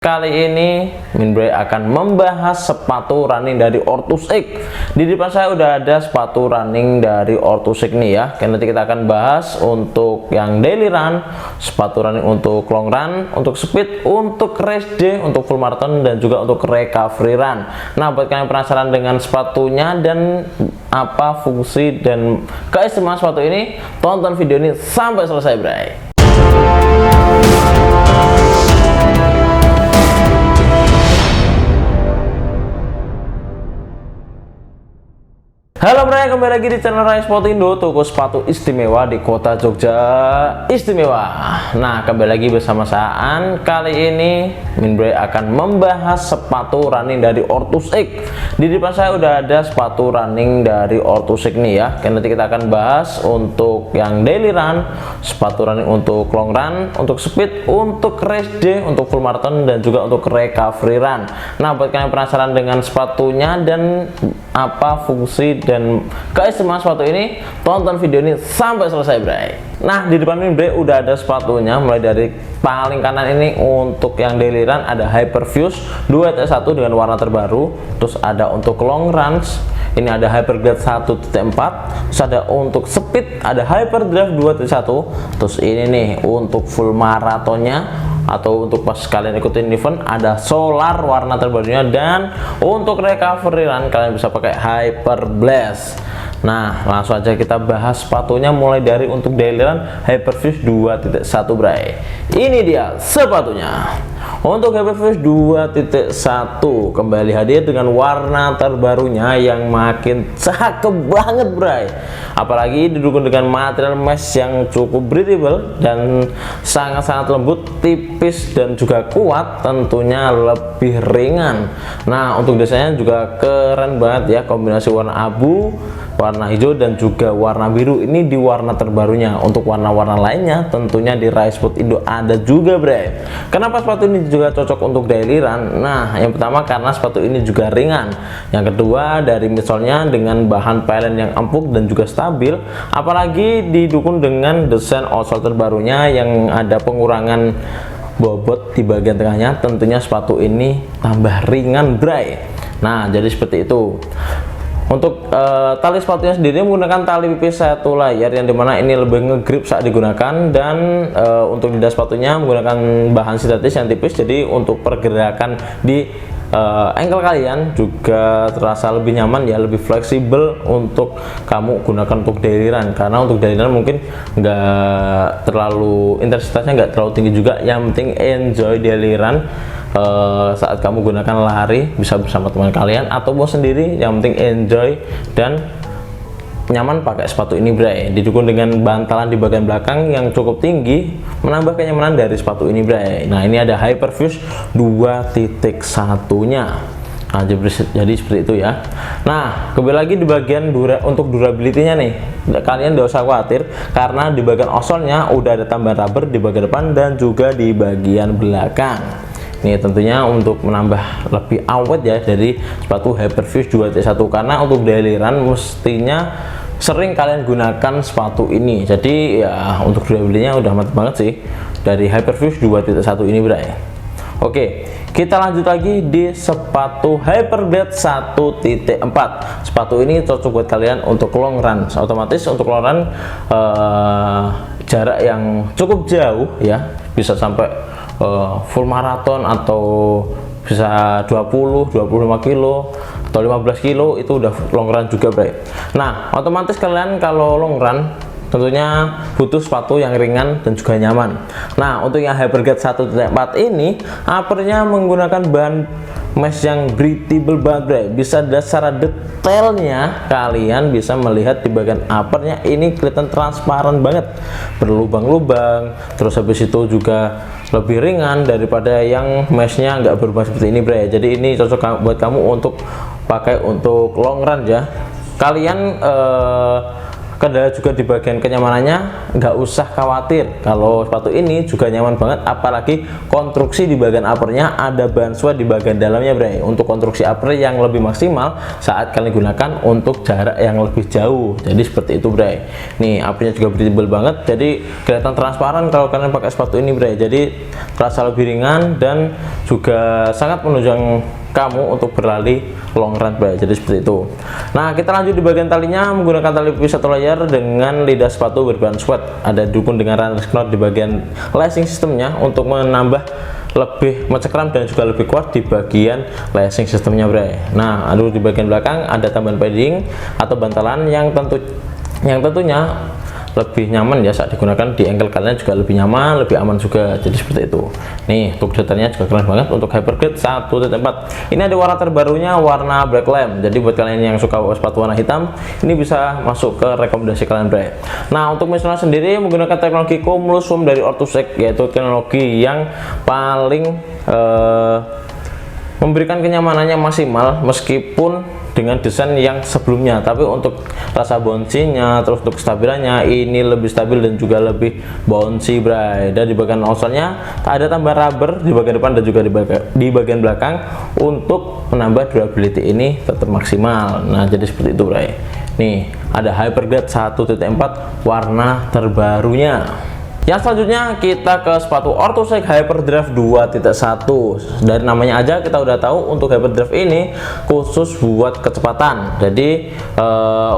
Kali ini Minbray akan membahas sepatu running dari Ortus X. Di depan saya udah ada sepatu running dari Ortus X nih ya. Nanti kita akan bahas untuk yang daily run, sepatu running untuk long run, untuk speed, untuk race day, untuk full marathon, dan juga untuk recovery run. Nah, buat kalian penasaran dengan sepatunya dan apa fungsi dan keistimewaan sepatu ini, tonton video ini sampai selesai, Bray. Halo Bray, kembali lagi di channel Rai Sportindo, toko sepatu istimewa di kota Jogja istimewa. Nah, kembali lagi bersama saya An. Kali ini Minbray akan membahas sepatu running dari Ortus X. Di depan saya udah ada sepatu running dari Ortus X nih ya. Nanti kita akan bahas untuk yang daily run, sepatu running untuk long run, untuk speed, untuk race day, untuk full marathon, dan juga untuk recovery run. Nah, buat kalian penasaran dengan sepatunya dan apa fungsi dan keistimewaan sepatu ini, tonton video ini sampai selesai, Bray. Nah, di depan Minbray udah ada sepatunya, mulai dari paling kanan ini untuk yang daily run ada Hyperfuse 2.1 dengan warna terbaru, terus ada untuk long runs ini ada Hyperglide 1.4, terus ada untuk speed ada Hyperdrive 2.1, terus ini nih untuk full maratonnya atau untuk pas kalian ikutin event ada Solar warna terbarunya, dan untuk recovery run kalian bisa pakai Hyper Blast. Nah, langsung aja kita bahas sepatunya, mulai dari untuk daily run Hyperfuse 2.1, Bray. Ini dia sepatunya. Untuk Hyperfuse 2.1 kembali hadir dengan warna terbarunya yang makin cakep banget, Bray. Apalagi didukung dengan material mesh yang cukup breathable dan sangat-sangat lembut, tipis, dan juga kuat, tentunya lebih ringan. Nah, untuk desainnya juga keren banget ya, kombinasi warna abu, warna hijau, dan juga warna biru. Ini di warna terbarunya. Untuk warna-warna lainnya tentunya di Rai Sportindo ada juga, Bray. Kenapa sepatu ini juga cocok untuk daily run? Nah, yang pertama karena sepatu ini juga ringan. Yang kedua dari midsole-nya dengan bahan pelen yang empuk dan juga stabil, apalagi didukung dengan desain outsole terbarunya yang ada pengurangan bobot di bagian tengahnya. Tentunya sepatu ini tambah ringan, Bray. Nah, jadi seperti itu. Untuk tali sepatunya sendiri menggunakan tali pipis satu layar, yang dimana ini lebih ngegrip saat digunakan, dan untuk lidah sepatunya menggunakan bahan sintetis yang tipis, jadi untuk pergerakan di ankle kalian juga terasa lebih nyaman ya, lebih fleksibel untuk kamu gunakan untuk daily run. Karena untuk daily run mungkin nggak terlalu intensitasnya nggak terlalu tinggi juga, yang penting enjoy daily run. Saat kamu gunakan lari bisa bersama teman kalian ataupun sendiri, yang penting enjoy dan nyaman pakai sepatu ini, Bray. Didukung dengan bantalan di bagian belakang yang cukup tinggi, menambah kenyamanan dari sepatu ini, Bray. Nah, ini ada Hyperfuse 2.1-nya. Nah, jadi seperti itu ya. Nah, kembali lagi di bagian untuk durability-nya nih, kalian tidak usah khawatir karena di bagian outsole-nya udah ada tambahan rubber di bagian depan dan juga di bagian belakang. Ini tentunya untuk menambah lebih awet ya dari sepatu Hyperfuse 2.1, karena untuk daily run mestinya sering kalian gunakan sepatu ini. Jadi ya untuk durability-nya udah mantap banget sih dari Hyperfuse 2.1 ini, Bray. Oke, kita lanjut lagi di sepatu Hyperglide 1.4. Sepatu ini cocok buat kalian untuk long run. Otomatis untuk long run jarak yang cukup jauh ya, bisa sampai full maraton atau bisa 20-25 kilo atau 15 kilo, itu udah long run juga, Bray. Nah, otomatis kalian kalau long run tentunya butuh sepatu yang ringan dan juga nyaman. Nah, untuk yang Hyperglide 1.4 ini uppernya menggunakan bahan mesh yang breathable banget, Bray. Bisa secara detailnya kalian bisa melihat di bagian uppernya ini kelihatan transparan banget, berlubang-lubang. Terus habis itu juga lebih ringan daripada yang meshnya nggak berubah seperti ini, Bray. Jadi ini cocok buat kamu untuk pakai untuk long run ya. Kalian kendala juga di bagian kenyamanannya, nggak usah khawatir kalau sepatu ini juga nyaman banget, apalagi konstruksi di bagian uppernya ada bahan suede di bagian dalamnya Bray, untuk konstruksi upper yang lebih maksimal saat kalian gunakan untuk jarak yang lebih jauh. Jadi seperti itu Bray. Nih uppernya juga breathable banget, jadi kelihatan transparan kalau kalian pakai sepatu ini Bray, jadi terasa lebih ringan dan juga sangat menunjang kamu untuk berlari long run Bray. Jadi seperti itu. Nah, kita lanjut di bagian talinya menggunakan tali pipih 1 layer dengan lidah sepatu berbahan suede. Ada dukung dengan runner's knot di bagian lacing sistemnya untuk menambah lebih mencekram dan juga lebih kuat di bagian lacing sistemnya Bray. Nah, di bagian belakang ada tambahan padding atau bantalan yang tentunya lebih nyaman ya saat digunakan di ankle kalian, juga lebih nyaman, lebih aman juga. Jadi seperti itu. Nih, untuk detailnya juga keren banget untuk Hyperglide 1.4. Ini ada warna terbarunya, warna black lamb. Jadi buat kalian yang suka sepatu warna hitam, ini bisa masuk ke rekomendasi kalian Bray. Nah, untuk misalnya sendiri menggunakan teknologi Cumulus Foam dari Orthosec, yaitu teknologi yang paling memberikan kenyamanannya maksimal meskipun dengan desain yang sebelumnya, tapi untuk rasa bouncy-nya, terus untuk kestabilannya ini lebih stabil dan juga lebih bouncy Bray. Dan di bagian outsole-nya ada tambahan rubber di bagian depan dan juga di bagian belakang untuk menambah durability ini tetap maksimal. Nah, jadi seperti itu Bray. Nih, ada Hyperglide 1.4 warna terbarunya. Yang selanjutnya kita ke sepatu Orthosec Hyperdrive 2.1. Dari namanya aja kita udah tahu untuk Hyperdrive ini khusus buat kecepatan. Jadi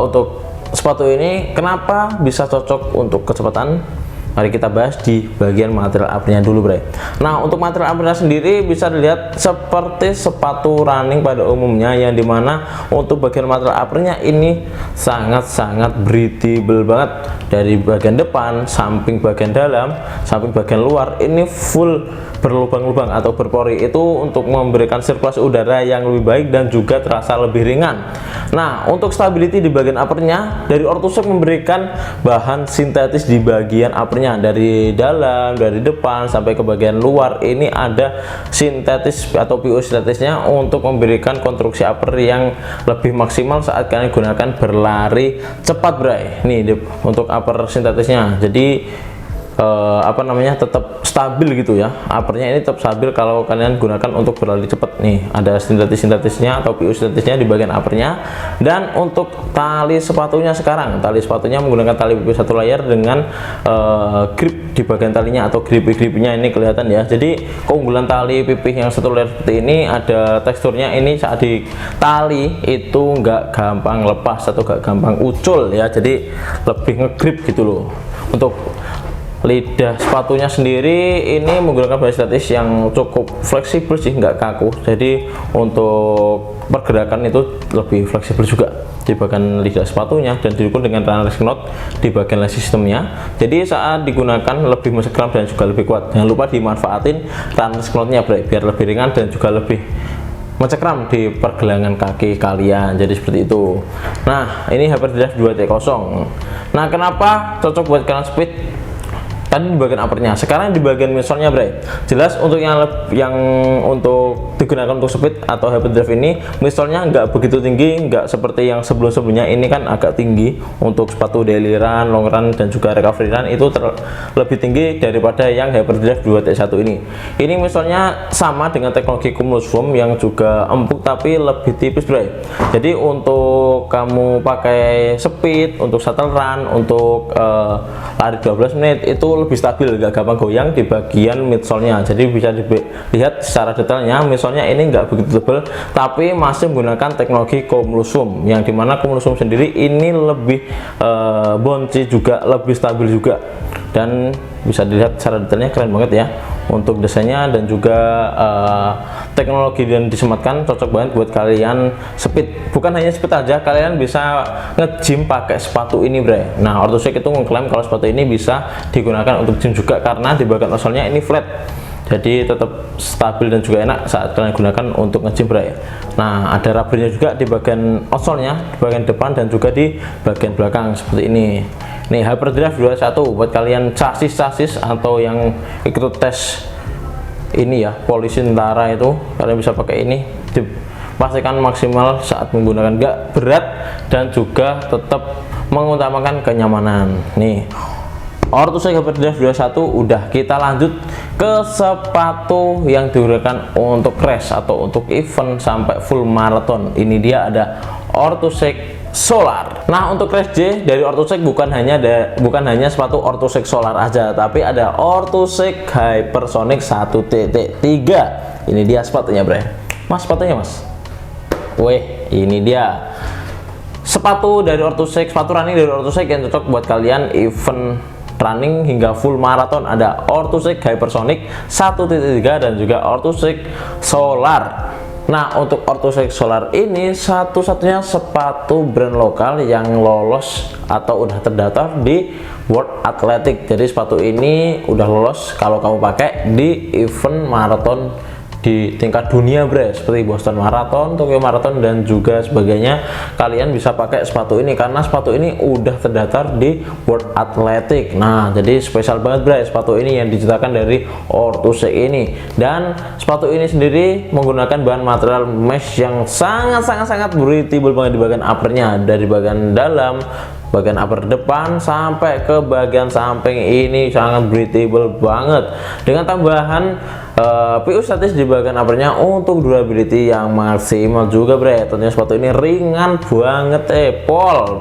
untuk sepatu ini kenapa bisa cocok untuk kecepatan? Mari kita bahas di bagian material uppernya dulu Bray. Nah, untuk material uppernya sendiri bisa dilihat seperti sepatu running pada umumnya, yang dimana untuk bagian material uppernya ini sangat-sangat breathable banget. Dari bagian depan, samping bagian dalam, samping bagian luar ini full berlubang-lubang atau berpori, itu untuk memberikan sirkulasi udara yang lebih baik dan juga terasa lebih ringan. Nah, untuk stability di bagian uppernya dari Orthosec memberikan bahan sintetis di bagian uppernya, dari dalam, dari depan sampai ke bagian luar ini ada sintetis atau PU sintetisnya untuk memberikan konstruksi upper yang lebih maksimal saat kalian gunakan berlari cepat Bray. Nih untuk upper sintetisnya, jadi tetap stabil gitu ya, uppernya ini tetap stabil kalau kalian gunakan untuk berlari cepat. Nih ada sintetisnya atau PU sintetisnya di bagian uppernya. Dan untuk tali sepatunya sekarang, tali sepatunya menggunakan tali pipih 1 layer dengan grip di bagian talinya atau gripnya ini kelihatan ya. Jadi keunggulan tali pipih yang 1 layer seperti ini, ada teksturnya ini saat di tali itu nggak gampang lepas atau nggak gampang ucul ya, jadi lebih ngegrip gitu loh. Untuk lidah sepatunya sendiri ini menggunakan bahan sintetis yang cukup fleksibel sih, nggak kaku, jadi untuk pergerakan itu lebih fleksibel juga di bagian lidah sepatunya, dan didukung dengan runner's knot di bagian lacing sistemnya, jadi saat digunakan lebih mencekram dan juga lebih kuat. Jangan lupa dimanfaatin runner's knotnya biar lebih ringan dan juga lebih mencekram di pergelangan kaki kalian. Jadi seperti itu. Nah, ini Hyperdrive 2.0. Nah, kenapa cocok buat kalian speed? Tadi di bagian uppernya, sekarang di bagian midsole-nya Bray. Jelas untuk yang untuk digunakan untuk speed atau Hyperdrive ini, midsole-nya nggak begitu tinggi, nggak seperti yang sebelumnya. Ini kan agak tinggi untuk sepatu daily run, long run dan juga recovery run, itu lebih tinggi daripada yang Hyperdrive 2.1 ini. Ini midsole-nya sama dengan teknologi Cumulus Foam yang juga empuk tapi lebih tipis Bray. Jadi untuk kamu pakai speed, untuk shuttle run, untuk lari 12 menit itu lebih stabil, gak gampang goyang di bagian midsole-nya. Jadi bisa dilihat secara detailnya, midsole-nya ini nggak begitu tebal tapi masih menggunakan teknologi Cumulus Foam, yang dimana Cumulus Foam sendiri ini lebih bouncy juga, lebih stabil juga, dan bisa dilihat secara detailnya keren banget ya untuk desainnya, dan juga teknologi yang disematkan cocok banget buat kalian speed. Bukan hanya speed aja, kalian bisa nge-gym pakai sepatu ini Bray. Nah, Orthosec itu mengklaim kalau sepatu ini bisa digunakan untuk gym juga karena di bagian outsole-nya ini flat, jadi tetap stabil dan juga enak saat kalian gunakan untuk nge-gym Bray. Nah, ada rubbernya juga di bagian outsole-nya, di bagian depan dan juga di bagian belakang seperti ini. Nih, Hyperdrive 2.1 buat kalian chassis atau yang ikut tes ini ya, polisi tentara, itu kalian bisa pakai ini. Pastikan maksimal saat menggunakan, nggak berat dan juga tetap mengutamakan kenyamanan. Nih, Orthosec Hyperdrive 21 udah. Kita lanjut ke sepatu yang digunakan untuk race atau untuk event sampai full marathon. Ini dia ada Orthosec Solar. Nah, untuk race J dari Orthosec bukan hanya sepatu Orthosec Solar aja, tapi ada Orthosec Hypersonic 1.3. Ini dia sepatunya, Bre. Mas, sepatunya, Mas. Weh, ini dia sepatu dari Orthosec, sepatu running dari Orthosec yang cocok buat kalian event running hingga full marathon. Ada Orthosec Hypersonic 1.3 dan juga Orthosec Solar. Nah, untuk Orthosec Solar ini satu-satunya sepatu brand lokal yang lolos atau udah terdaftar di World Athletic. Jadi sepatu ini udah lolos kalau kamu pakai di event marathon di tingkat dunia, Bre, seperti Boston Marathon, Tokyo Marathon dan juga sebagainya. Kalian bisa pakai sepatu ini karena sepatu ini udah terdaftar di World Athletic. Nah, jadi spesial banget, Bre, sepatu ini yang diciptakan dari Orthosec ini. Dan sepatu ini sendiri menggunakan bahan material mesh yang sangat breathable banget di bagian uppernya, dari bagian dalam, bagian upper depan sampai ke bagian samping. Ini sangat breathable banget dengan tambahan PU statis di bagian uppernya untuk durability yang maksimal juga, Bre. Tentunya sepatu ini ringan banget,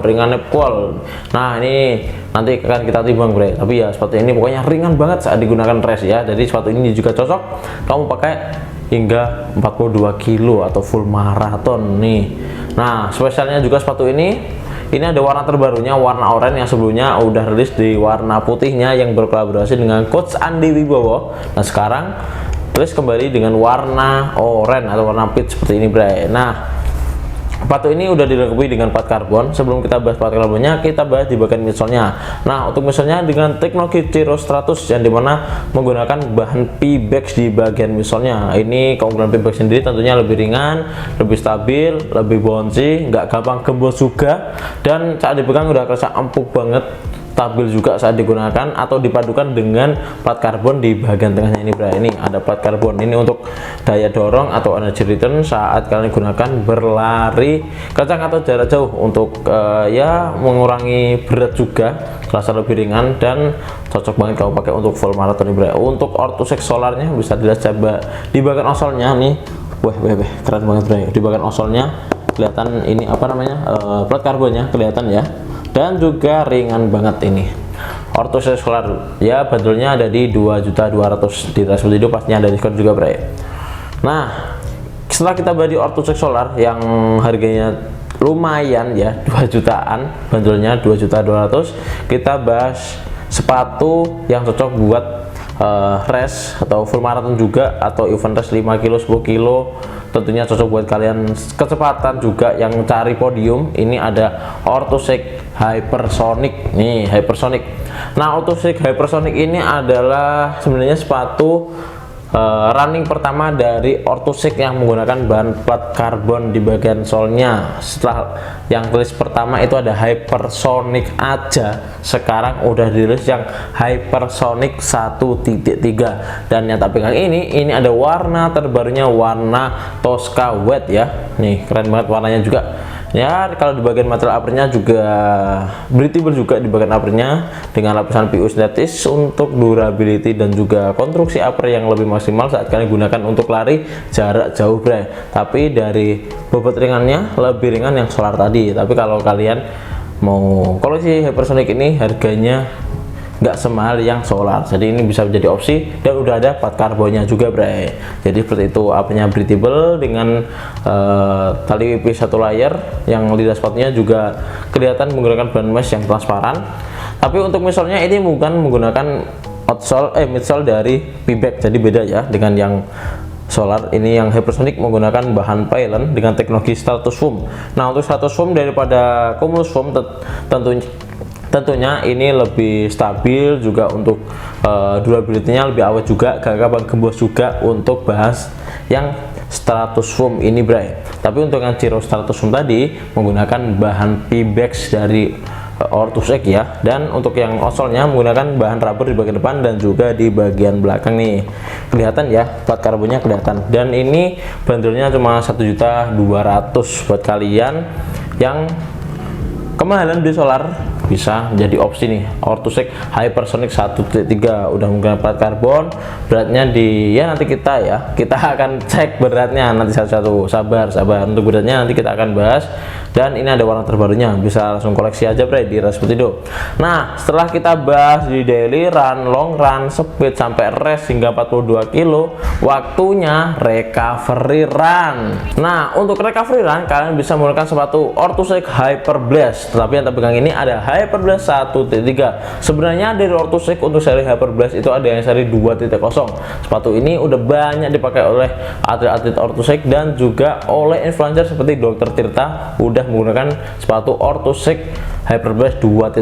ringannya pol. Nah, ini nanti akan kita timbang, Bre. Tapi ya sepatu ini pokoknya ringan banget saat digunakan race ya. Jadi sepatu ini juga cocok kamu pakai hingga 42 kilo atau full marathon nih. Nah, spesialnya juga sepatu ini ada warna terbarunya, warna oranye, yang sebelumnya udah rilis di warna putihnya yang berkolaborasi dengan Coach Andi Wibowo. Nah, sekarang rilis kembali dengan warna oranye atau warna peach seperti ini, Bre. Nah, sepatu ini udah dilengkapi dengan plat karbon. Sebelum kita bahas plat karbonnya, kita bahas di bagian midsolnya. Nah, untuk midsolnya dengan teknologi Ciro Stratus yang dimana menggunakan bahan Pebax di bagian midsolnya. Ini keunggulan Pebax sendiri tentunya lebih ringan, lebih stabil, lebih bouncy, nggak gampang gembos juga, dan saat dipegang udah kerasa empuk banget, stabil juga saat digunakan atau dipadukan dengan plat karbon di bagian tengahnya ini, Bro. Ini ada plat karbon ini untuk daya dorong atau energy return saat kalian gunakan berlari kencang atau jarak jauh, untuk ya mengurangi berat juga, terasa lebih ringan dan cocok banget kalau pakai untuk full marathon ini, Bro. Untuk Orthosec Solarnya bisa dilihat coba di bagian outsole-nya nih. Wah, keren banget, Bro. Di bagian outsole-nya kelihatan ini apa namanya, plat karbonnya kelihatan ya, dan juga ringan banget ini. Orthosec Solar ya bandrolnya ada di 2.200.000 di transport itu pastinya ada diskon juga, Bre. Nah, setelah kita bahas di Orthosec Solar yang harganya lumayan ya, 2 jutaan bandrolnya, 2.200.000, kita bahas sepatu yang cocok buat race atau full marathon juga atau event race 5 kilo 10 kilo. Tentunya cocok buat kalian kecepatan juga yang cari podium. Ini ada Orthosec Hypersonic nih, Hypersonic. Nah, Orthosec Hypersonic ini adalah sebenarnya sepatu running pertama dari Orthosec yang menggunakan bahan plat karbon di bagian solnya. Setelah yang tulis pertama itu ada Hypersonic aja, sekarang udah dirilis yang Hypersonic 1.3, dan yang tak pegang ini ada warna terbarunya, warna Tosca Wet ya. Nih keren banget warnanya juga ya. Kalau di bagian material uppernya juga breathable juga di bagian uppernya dengan lapisan PU sintetis untuk durability dan juga konstruksi upper yang lebih maksimal saat kalian gunakan untuk lari jarak jauh, Bre. Tapi dari bobot ringannya lebih ringan yang solar tadi. Tapi kalau kalian mau koleksi Hypersonic ini harganya nggak semahal yang solar, jadi ini bisa menjadi opsi dan udah ada plat karbonnya juga, Bre. Jadi seperti itu, apanya breathable dengan tali WP 1 layer, yang lidah sepatunya juga kelihatan menggunakan bahan mesh yang transparan. Tapi untuk midsole-nya ini bukan menggunakan midsole dari Pebax, jadi beda ya dengan yang solar. Ini yang Hypersonic menggunakan bahan Pylon dengan teknologi Stratus Foam. Nah, untuk Stratus Foam daripada Cumulus Foam tentunya ini lebih stabil juga, untuk durability-nya lebih awet juga, gak gampang gembos juga untuk bahas yang Stratus Foam ini, Bray. Tapi untuk yang Ciro Stratus Foam tadi menggunakan bahan Pebax dari Orthosec ya, dan untuk yang outsole-nya menggunakan bahan rubber di bagian depan dan juga di bagian belakang nih. Kelihatan ya, plat karbonnya kelihatan. Dan ini bandrolnya cuma 1.200.000 buat kalian yang kemahalan beli solar bisa jadi opsi nih. Orthosec Hypersonic 1.3 udah menggunakan plat karbon, beratnya di ya nanti kita akan cek beratnya nanti satu-satu, sabar untuk beratnya nanti kita akan bahas. Dan ini ada warna terbarunya, bisa langsung koleksi aja bre di Rasputindo. Nah setelah kita bahas di daily run, long run, speed sampai race hingga 42 kilo, waktunya recovery run. Nah untuk recovery run kalian bisa menggunakan sepatu Orthosec Hyper Blast, tetapi yang terpegang ini ada Hyper Blast 1.3. sebenarnya dari Orthosec untuk seri Hyper Blast itu ada yang seri 2.0. sepatu ini udah banyak dipakai oleh atlet-atlet Orthosec dan juga oleh influencer seperti Dr. Tirta udah menggunakan sepatu Orthosec Hyper Blast 2.0.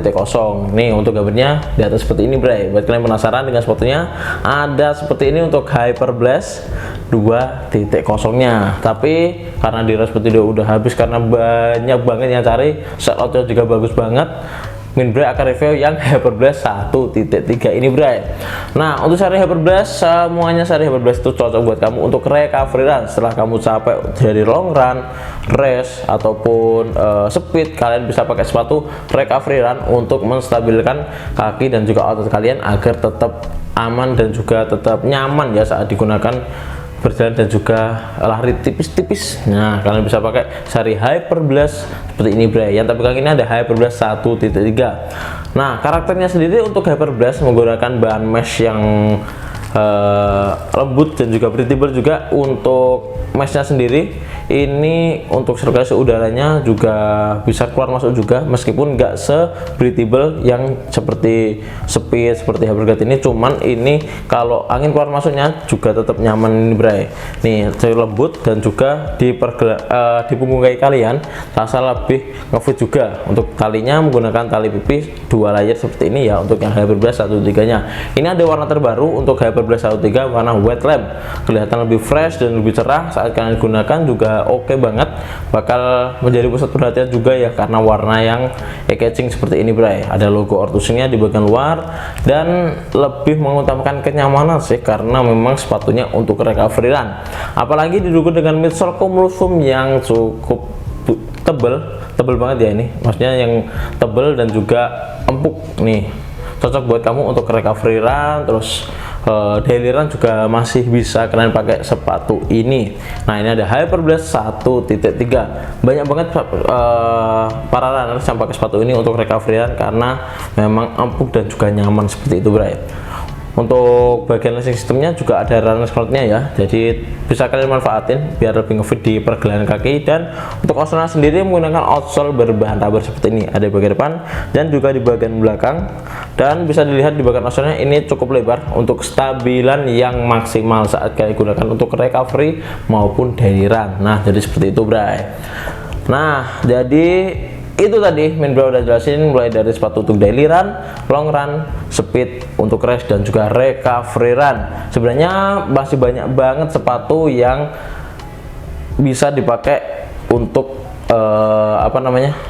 nih untuk gambarnya di atas seperti ini bre. Buat kalian penasaran dengan sepatunya, ada seperti ini untuk Hyper Blast 2.0 nya. Tapi karena di Rasputindo udah habis karena banyak banget yang cari, selloutnya juga bagus banget, Min Bray akan review yang Hyper Blast 1.3 ini Bray. Nah untuk seri Hyper Blast, semuanya seri Hyper Blast itu cocok buat kamu untuk recovery run. Setelah kamu capek dari long run, race ataupun speed, kalian bisa pakai sepatu recovery run untuk menstabilkan kaki dan juga otot kalian agar tetap aman dan juga tetap nyaman ya saat digunakan berjalan dan juga lari tipis-tipis. Nah kalian bisa pakai seri Hyper Blast seperti ini bre. Yang terpegang ini ada Hyper Blast 1.3. nah karakternya sendiri untuk Hyper Blast menggunakan bahan mesh yang lembut dan juga breathable juga. Untuk meshnya sendiri ini untuk sirkulasi udaranya juga bisa keluar masuk juga, meskipun nggak se-breathable yang seperti speed seperti Hyperguard ini, cuman ini kalau angin keluar masuknya juga tetap nyaman ini bray. Nih lembut dan juga di punggung kaki kalian rasa lebih ngefit juga. Untuk talinya menggunakan tali pipih 2 layer seperti ini ya untuk yang Hyper Blast 1.3 nya. Ini ada warna terbaru untuk Hyper Blast 1.3, warna Wet Lab, kelihatan lebih fresh dan lebih cerah saat kalian gunakan, juga oke banget, bakal menjadi pusat perhatian juga ya karena warna yang eye-catching seperti ini bray. Ada logo Orthosec-nya di bagian luar dan lebih mengutamakan kenyamanan sih karena memang sepatunya untuk recovery run, apalagi didukung dengan midsole cumulus foam yang cukup tebel banget ya. Ini maksudnya yang tebel dan juga empuk nih, cocok buat kamu untuk recovery run, terus daily run juga masih bisa kalian pakai sepatu ini. Nah ini ada Hyper Blast 1.3. banyak banget para runners yang pakai sepatu ini untuk recovery run karena memang empuk dan juga nyaman seperti itu bray. Untuk bagian lacing sistemnya juga ada runners cloth-nya ya, jadi bisa kalian manfaatin biar lebih ngefit di pergelangan kaki. Dan untuk outsole sendiri menggunakan outsole berbahan rubber seperti ini, ada di bagian depan dan juga di bagian belakang. Dan bisa dilihat di bagian outsole-nya ini cukup lebar untuk stabilan yang maksimal saat kalian gunakan untuk recovery maupun daily run. Nah jadi seperti itu bray. Nah jadi itu tadi Min Bray udah jelasin mulai dari sepatu untuk daily run, long run, speed, untuk race dan juga recovery run. Sebenarnya masih banyak banget sepatu yang bisa dipakai untuk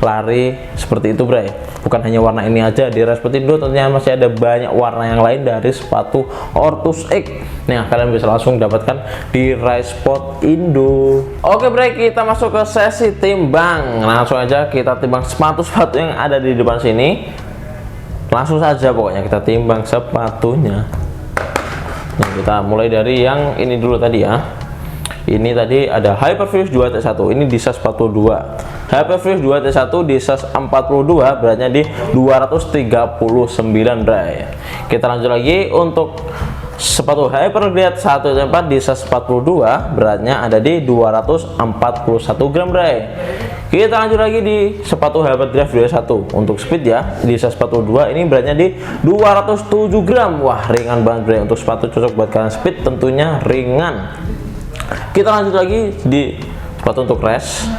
lari seperti itu bray. Bukan hanya warna ini aja, di Rasputindo tentunya masih ada banyak warna yang lain dari sepatu Orthosec. Nah kalian bisa langsung dapatkan di Rasputindo. Oke bray, kita masuk ke sesi timbang. Langsung aja kita timbang sepatu-sepatu yang ada di depan sini. Langsung saja pokoknya kita timbang sepatunya. Nah kita mulai dari yang ini dulu tadi ya. Ini tadi ada Hyperfuse 2T1, ini di size 42. Hyperfuse 2T1 di size 42, beratnya di 239 bray. Kita lanjut lagi untuk sepatu Hyperglide 1.4 di size 42, beratnya ada di 241 gram bray. Kita lanjut lagi di sepatu Hyperdrive 21 untuk speed ya, di size 42, ini beratnya di 207 gram. Wah ringan banget bray, untuk sepatu cocok buat kalian speed, tentunya ringan. Kita lanjut lagi di sepatu untuk race.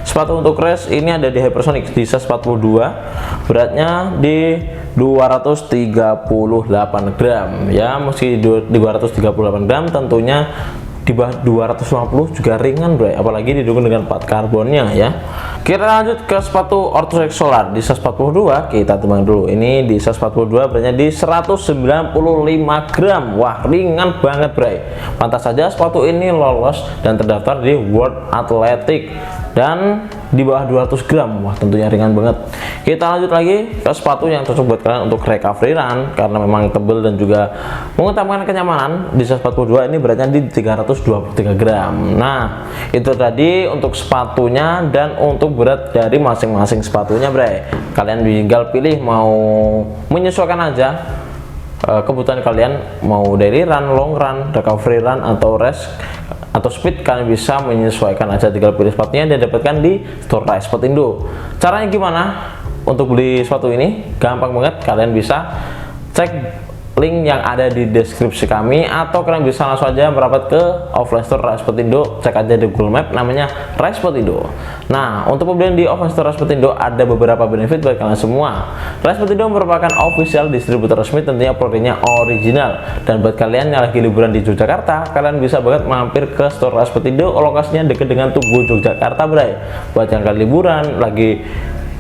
Sepatu untuk race ini ada di Hypersonic di size 42, beratnya di 238 gram ya. Meski di 238 gram tentunya di bawah 250 juga ringan bro, apalagi didukung dengan plat karbonnya ya. Kita lanjut ke sepatu Orthosec Solar di size 42. Kita timbang dulu, ini di size 42 beratnya di 195 gram. Wah ringan banget bro, pantas saja sepatu ini lolos dan terdaftar di World Athletic dan di bawah 200 gram. Wah, tentunya ringan banget. Kita lanjut lagi ke sepatu yang cocok buat kalian untuk recovery run karena memang tebal dan juga mengutamakan kenyamanan. Di 142 ini beratnya di 323 gram. Nah, itu tadi untuk sepatunya dan untuk berat dari masing-masing sepatunya, Bre. Kalian tinggal pilih mau menyesuaikan aja kebutuhan kalian, mau daily run, long run, recovery run, atau rest atau speed. Kalian bisa menyesuaikan aja, tinggal pilih sepatunya dan dapatkan di store Rise Sportindo. Caranya gimana untuk beli sepatu ini? Gampang banget, kalian bisa cek link yang ada di deskripsi kami, atau kalian bisa langsung aja merapat ke offline store Rise Sportindo. Cek aja di Google Map, namanya Rise Sportindo. Nah, untuk pembelian di offline store Rise Sportindo ada beberapa benefit buat kalian semua. Rise Sportindo merupakan official distributor resmi, tentunya produknya original. Dan buat kalian yang lagi liburan di Yogyakarta, kalian bisa banget mampir ke store Rise Sportindo. Lokasinya dekat dengan Tugu Yogyakarta, Bray. Buat yang kalian liburan lagi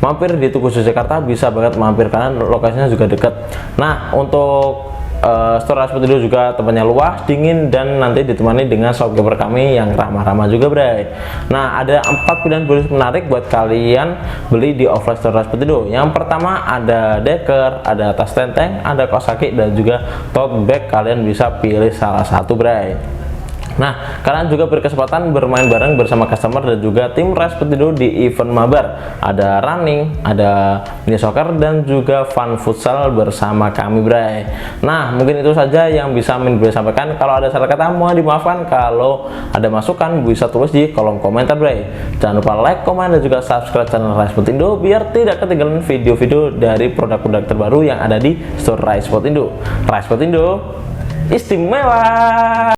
mampir di Tugu Yogyakarta, bisa banget mampir, karena lokasinya juga dekat. Nah, untuk store Rise Sportindo juga tempatnya luas, dingin, dan nanti ditemani dengan shopkeeper kami yang ramah-ramah juga, Bray. Nah, ada 4 pilihan bonus menarik buat kalian beli di offline store Rise Sportindo. Yang pertama ada deker, ada tas tenteng, ada kaos kaki, dan juga tote bag. Kalian bisa pilih salah satu, Bray. Nah, kalian juga berkesempatan bermain bareng bersama customer dan juga tim Rise Sportindo di event mabar. Ada running, ada mini soccer, dan juga fun futsal bersama kami, Bray. Nah, mungkin itu saja yang bisa Min Bray sampaikan. Kalau ada salah kata, mohon dimaafkan. Kalau ada masukan, bisa tulis di kolom komentar, Bray. Jangan lupa like, komen, dan juga subscribe channel Rise Sportindo biar tidak ketinggalan video-video dari produk-produk terbaru yang ada di store Rise Sportindo. Rise Sportindo istimewa.